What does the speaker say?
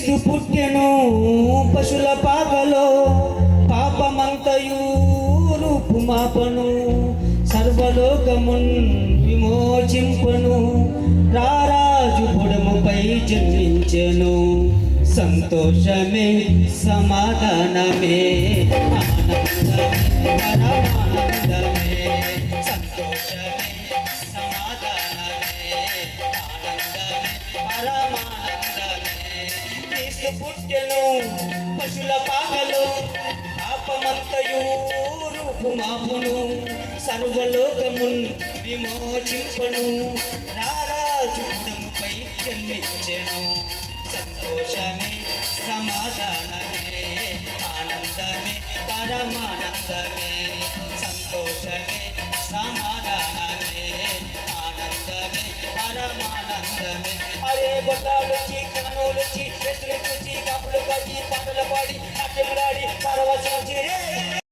క్రీస్తు పుట్టెను పశుల పాకలో, పాపమంతయు రూపుమాపను, సర్వలోకమున్ విమోచింపను, రారాజు పొడముపై జన్మించెను. సంతోషమే సమాధానమే ఆనందమే పరమానందమే, సంతోషమే సమాధానమే ఆనందమే పరమానందమే. క్రీస్తు పుట్టెను పశుల పాకలో, పాపమంతయు రూపుమాపును, సర్వలోకమున్ విమోచింపను, రారాజు పొడముపై జన్మించెను. సంతోషమే సమాధానమే ఆనందమే పరమానందమే, సంతోషమే సమాధానమే ఆనందమే పరమానందమే. అరే గొట్టాలొచ్చి కనులొచ్చి ఎత్తులు చూచి కప్పులు కచ్చి పాటలు పాడి నాట్యములాడి పరవశించి రే